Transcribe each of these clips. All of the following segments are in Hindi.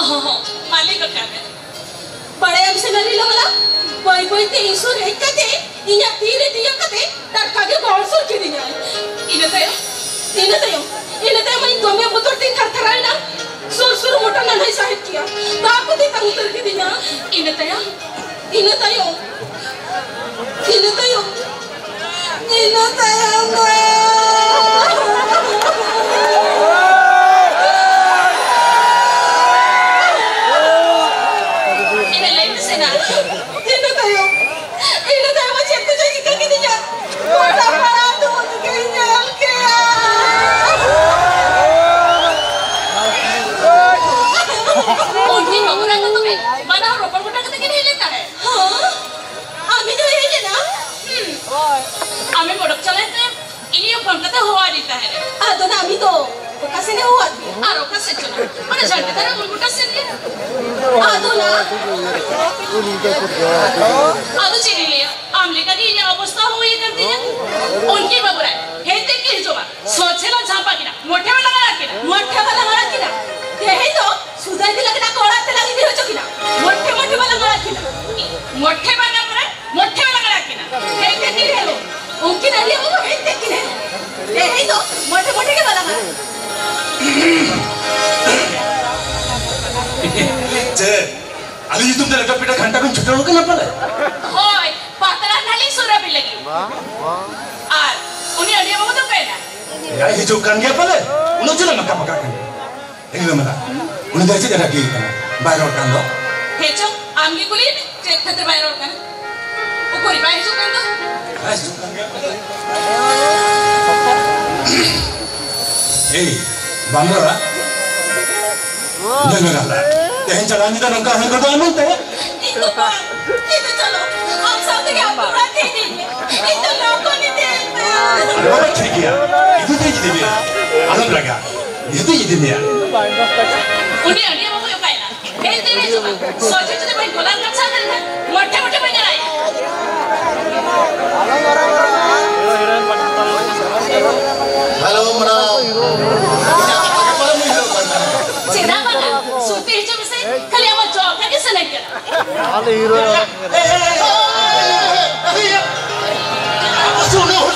हाँ मालिक का बड़े हमसे नरी लगला बोई बोई ते इसो रे कते इया तीरे दिया कते तड़का के गौर सुर के दिया इने तयो मैं दोमे बुतर तीन थरथराई ना सुर मोटा ना नहीं साहिब किया बाप को देता उतर के दिया इने तयो अभी तुम तेरे पिटा घंटा को छुट्टा होके ना पड़े होय पातरा नाली सुरा भी लगी आर उन्हें अड़िया बाबू तो कहना यार ये जो कान गया पड़े उन्हें चला मक्का पका कर एक दम ना उन्हें देखिए जरा की बाहर और कान दो हे चो आमगी कुली चेक खतर बाहर और कान वो कोई बाहर जो कान दो आज जो कान गया पड़े ए बांगरा नहीं रहा तेहन चलानी तो नंका है करता नहीं ते इधर चलो हम सब के आप पूरा दे देंगे इधर लोगों ने दे अरे बाबा ठीक है इधर दे दे आनंद लगा इधर दे दे उन्हें अड़िया बाबू यो पाएगा हे तेरे जो सोचे तो भाई गोला कच्चा करना मोटे बन रहा है हेलो चिरा बना सुनते ही जब से खाली आवाज जोर के सुनाई करा हाल हीरो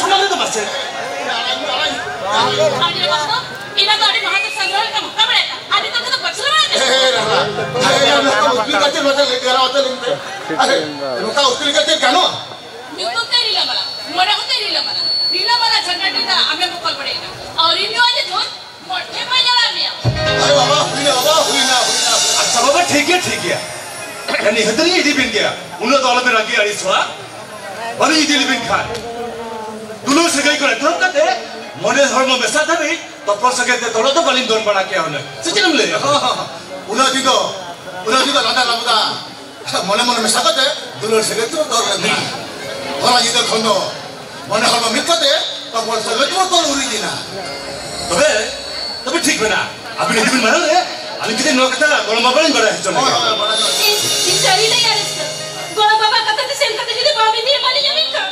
सुना ले तो बस आगे बाबू इना गाड़ी महादेव संग्रह का मुक्का बनेगा आदि तक तो बचला है तो उसकी करते मतलब लेके आ होता लेकिन अरे रुका उसके करते क्या नो न्यू तो तेरी लमला मोरा को तेरी लमला नीला वाला झंडा देता हमें मुक्का पड़ेगा और इन वाले जो मोटे में जला दिया अरे बाबा हुई ना अच्छा बाबा ठीक है यानी हदरी इदी बिन गया उन्हें तो अलग रखी अड़ी स्वा बड़ी इदी बिन खा दुलो से गई करे थम कते मोने धर्म में साथ नहीं तो पर सके ते तोलो तो बलिन दोन बना के होने सचिन ले हां उन्हें जी तो लादा लादा मोने में साथ है दुलो से गई तो दौर नहीं और जी तो खंडो मोने धर्म में कते तो पर सके तो उरी दिना तबे ठीक बना अभी नहीं बिन मार रे अभी कितने नौकता गोला बाबा नहीं बड़ा है चलो इन चली नहीं यार गोला बाबा कते से सेम कते जी बाबी नहीं मानी जमीन का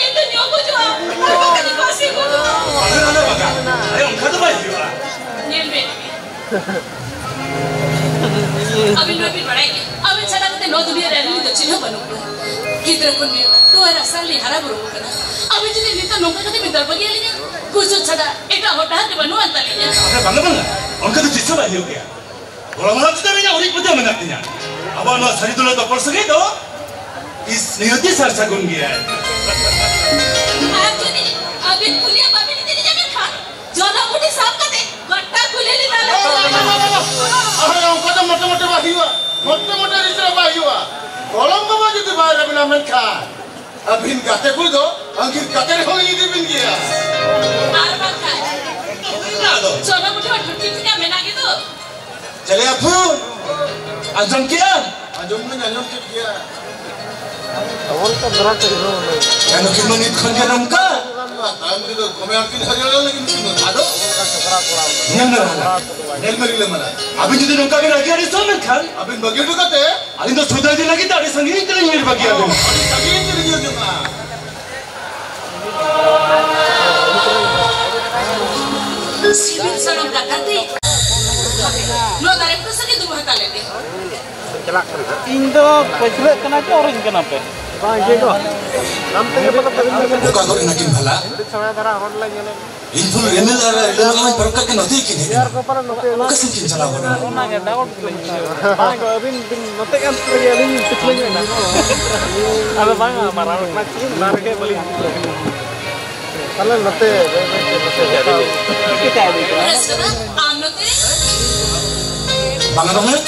इन तो न्यू को जो बाबा कते पासे को अरे बाबा अरे उनका तो भाई हुआ नील में अभी मैं भी बढ़ाएंगे अभी चला कते नो दुनिया रहने तो चिन्ह बनो किधर को नहीं तो है रास्ता ले हरा बुरो करना अभी जिन्हें नहीं तो नौकर कते मिंदर बगिया लेने कुछ छड़ा एटा होटा के बनो अंत लेने अरे बंगा उनका तो जिस्सा भाई हो गया गोला मारा तो नहीं और एक पता में लगते हैं अब ना सही दुलो तो पड़ सके तो इस नियति सरसा गुन गया है आज जो नहीं अभी पुलिया बाबी ने तेरी जगह खा जोला मुठी साफ कर दे गट्टा खुले ले डाले अरे उनका तो मोटे रिश्ता भाई हुआ गोलम बाबा जी तो बाहर बिना मन खा अभी इन गाते कुल दो अंकित गाते हो ये बिन गया आर बात का ना दो जोला मुठी और ठुकी क्या मेना के तो चले अफू अंजम किया अंजम किया awal kan berat dari mana? Yang nak kiman itu kan dia namka. Tahu itu kami angkin hari lalu lagi mungkin ada. Yang mana? Nel mari le mana? Abin jadi namka ni lagi ada somen kan? Abin bagi tu kata. Alin tu sudah dia lagi tak ada sangi itu ni bagi ada. Sangi itu dia juga. Sibin sarong kakati. No, dari tu sakit dua talendi. Celak kan? Indo pecel kena ke orang kena pe? Bang Jeko. Nampak apa kata? Bukan kau nak bala. Saya darah online ni. Info email ada dalam perkara kan nanti kini. Biar kau pernah nanti. Kasih kini salah kau. Orang yang download lagi. Bang kau bin nanti kan lagi link kecil ni. Ada bang marah macam marah ke beli. Kalau nanti jadi. Kita ada. Restoran anu te? Bang apa ni?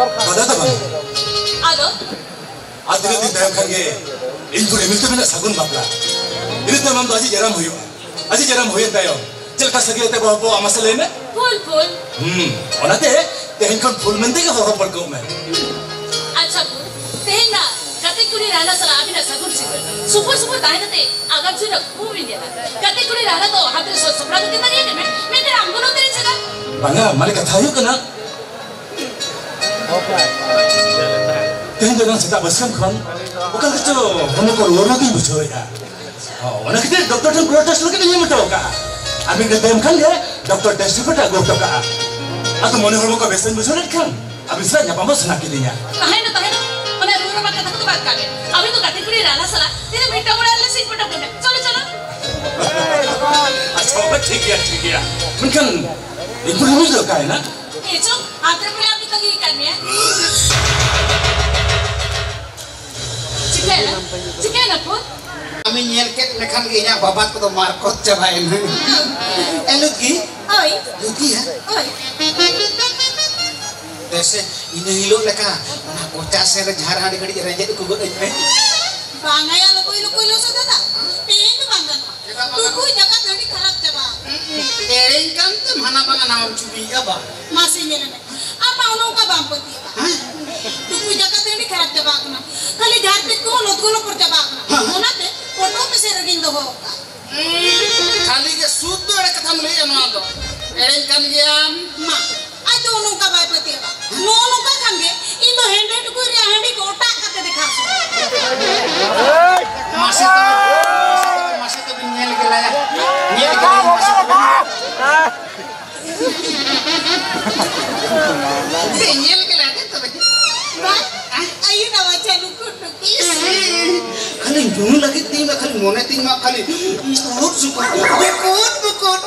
Ada tak bang? Ado? Ada ni dalam kerja. Info email tu mana sagun bapla. Ini tu memang tu aja jarang huyu. Aja jarang huyu tayo. Celaka segi itu bawa masalah ni. Full. Orang tu tehin kan full mendek apa perkau men. अच्छा तेन ना कते कुड़ी रहना सला अभी ना सगुन से सुपर दाई ना ते अगर जो ना खूब इंडिया ना कते कुड़ी रहना तो हाथे सुपरा तो कितना नहीं है मैं तेरा अंगुलो तेरे जगह Bangga malah kata yuk kena. Tehin dengan sedap bersam kan. Bukan kecil, kamu keluar lagi bujuk ya. Orang kita doktor dan proses lagi ni macam apa? Abang kata kan dia doktor test itu tak gua tak. Atau mana orang kau besan bujuk kan? Abang sudah nyapa mas nak kirinya. tahan mana rumah makan tak tu baat kami अभी तो कते कुड़ी रहना सला तेरे बेटा मुड़ा ले सीट पटा पटा चलो अच्छा बात ठीक है. Mungkin itu dulu tu kan na? ये चो आते पहले अभी तक ये करनी है चिकन ना पुत Kami nyelket lekan ginya babat ko markot cabain. Elugi? ओए Lugi ya? ओए Dese ini hilo leka. Mana kocak ser jara di kadi renjet ku god me. बांगाया लोग लो सदा था पेन बांगन तू कोई जगह थोड़ी खराब चबा Tereng kan tu mana bang naam cubi apa? मासी ने apa उन्हों का बांपती है तू कोई जगह थोड़ी खराब चबा ना खाली झाड़ पे को लो पर चबा ना होना ते फोटो में से रगिंदो होगा Kali ke sudu ada kata mulai yang ada. Tereng kan jam. Ma आज तो उन्हों का बांपती है उन्हों का खांगे इन तो हैंडेड को रिया हैंडी को उठा करते दिखा Masih tu nyel ke lah ya. Nyel ke masih tu. Nyel ke lah tu. बात आयु ना वाचा लुकुट Kali dulu lagi tinggal kali moneting mak kali. Bukut.